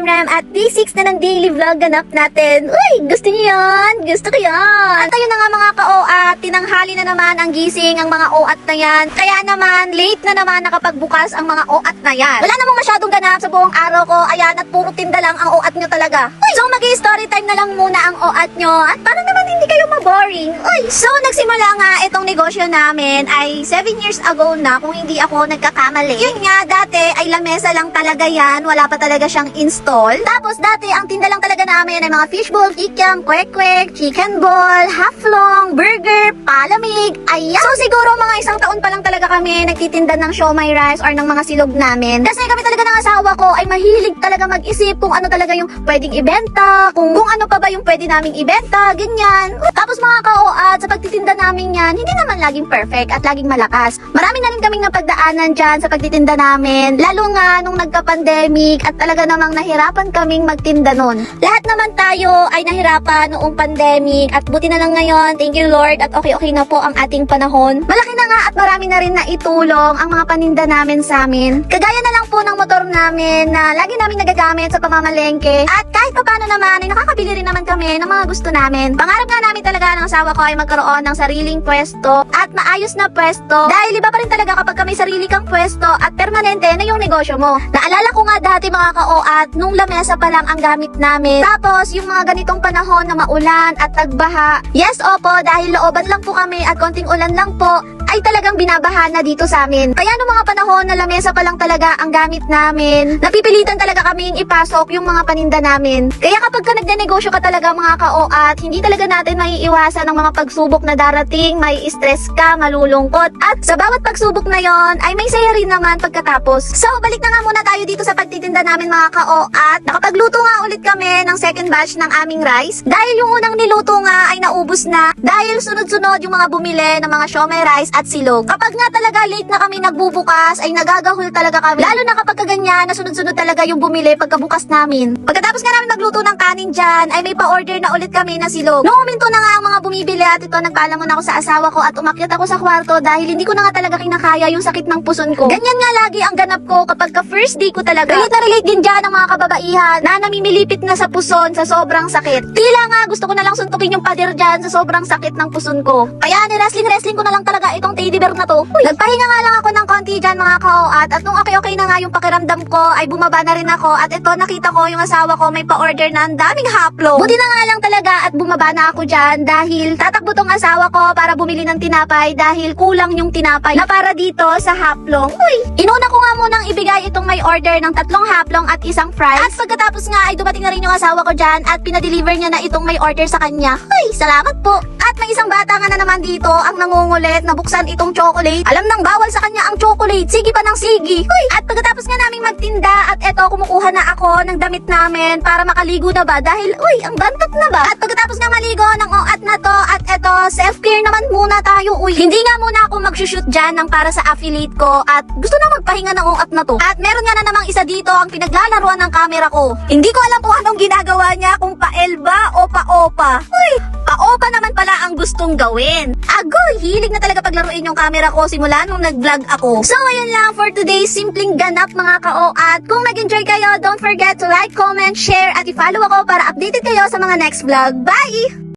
Rem at day 6 na ng daily vlog ganap natin. Uy, gusto niyo yan? Gusto ko yan. At ayun na nga mga ka-OAT, tinanghali na naman ang gising ang mga OAT na yan. Kaya naman, late na naman nakapagbukas ang mga OAT na yan. Wala namang masyadong ganap sa buong araw ko, ayan, at puro tinda lang ang OAT nyo talaga. Uy, so mag-story time na lang muna ang OAT nyo at para naman hindi kayo maboring. Uy, so nagsimula nga itong negosyo namin ay 7 years ago na kung hindi ako nagkakamali. Yun nga, dati ay lamesa lang talaga yan, wala pa talaga siyang install. Tapos dati ang tinda lang talaga namin ay mga fishball, kikiam, kwek-kwek, chicken ball, half-long, burger, palamig, ayan. So siguro mga isang taon pa lang talaga kami nagtitinda ng siomai rice or ng mga silog namin. Kasi kami talaga ng asawa ko ay mahilig talaga mag-isip kung ano talaga yung pwedeng ibenta, kung ano pa ba yung pwede naming ibenta, ganyan. Tapos mga ka-OAT, sa pagtitinda namin yan, hindi naman laging perfect at laging malakas. Marami na rin kaming napagdaanan dyan sa pagtitinda namin, lalo nga nung nagka-pandemic at talaga namang nahirapan kaming magtinda nun. Lahat naman tayo ay nahirapan noong pandemic at buti na lang ngayon, thank you Lord, at okay na po ang ating panahon. Malaki na nga at marami na rin na itulong ang mga paninda namin sa amin. Kagaya na lang po ng motor namin na lagi namin nagagamit sa pamamalengke at kahit pa paano naman ay nakakabili rin naman kami ng mga gusto namin. Pangarap nga namin talaga ng asawa ko ay magkaroon ng sariling pwesto at maayos na pwesto dahil iba pa rin talaga kapag may sarili kang pwesto at permanente na yung negosyo mo. Naalala ko nga dati mga ka-OAT, nung lamesa pa lang ang gamit namin. Tapos yung mga ganitong panahon na maulan at tagbaha. Yes, opo, dahil looban lang po kami at konting ulan lang po, ay talagang binabaha na dito sa amin. Kaya nung mga panahon na lamesa pa lang talaga ang gamit namin, napipilitan talaga kaming ipasok yung mga paninda namin. Kaya kapag ka nagnenegosyo ka talaga mga ka-OAT, hindi talaga natin maiiwasan ang mga pagsubok na darating, may stress ka, malulungkot. At sa bawat pagsubok na yon ay may saya rin naman pagkatapos. So balik na nga muna tayo dito sa pagtitinda namin mga ka-OAT. Nakapagluto nga ulit kami ng second batch ng aming rice. Dahil yung unang niluto nga ay naubos na. Dahil sunod-sunod yung mga bumili ng mga siomai rice at silog. Kapag nga talaga late na kami nagbubukas, ay nagagahol talaga kami. Lalo na kapag kaganyan na sunod-sunod talaga yung bumili pagkabukas namin. Pagkatapos nga namin magluto ng kanin dyan, ay may pa-order na ulit kami na silog. Nung uminto na nga ang mga bumibili at ito, nagpalamon ako sa asawa ko at umakyat ako sa kwarto dahil hindi ko na nga talaga kinakaya yung sakit ng puson ko. Ganyan nga lagi ang ganap ko kapag ka first day ko talaga. Relate na relate din dyan ang mga kababaihan na namimilipit na sa puson sa sobrang sakit. Tila nga gusto ko na lang suntukin yung pader dyan sa sobrang sakit ng puson ko. Kaya ni-wrestling ko na lang talaga itong teddy bear na to. Uy, nagpahinga nga lang ako ng konti dyan mga ka-OAT at nung okay na nga yung pakiramdam ko ay bumaba na rin ako at ito nakita ko yung asawa ko may pa-order na ang daming haplo. Buti na nga lang talaga at bumaba na ako dyan dahil tatakbo tong asawa ko para bumili ng tinapay dahil kulang yung tinapay na para dito sa haplong. Uy, inuna ko nga munang ibigay itong may order ng 3 haplong at 1 fries at pagkatapos nga ay dumating na rin yung asawa ko dyan at pinadeliver niya na itong may order sa kanya. Uy, salamat po. At may isang bata nga na naman dito ang nangungulit na buksan itong chocolate. Alam nang bawal sa kanya ang chocolate, sige pa ng sige. Uy, at pagkatapos nga naming magtinda at eto kumukuha na ako ng damit namin para makaligo na ba dahil uy, ang bantat na ba? At pagkatapos nga maligo ng OAT na to at eto self-care naman muna tayo. Uy, hindi nga muna ako mag-shoot dyan ng para sa affiliate ko at gusto na magpahinga ng OAT na to. At meron nga na namang isa dito ang pinaglalaruan ng camera ko. Hindi ko alam kung anong ginagawa niya, kung pa-elba o pa-opa. Uy, pa-opa naman pala ang gustong gawin. Agoy, hilig na talaga paglaruin yung camera ko simula nung nag-vlog ako. So ayun lang for today's simpleng ganap mga ka-OAT. Kung nag-enjoy kayo, don't forget to like, comment, share at i-follow ako para updated kayo sa mga next vlog. Bye!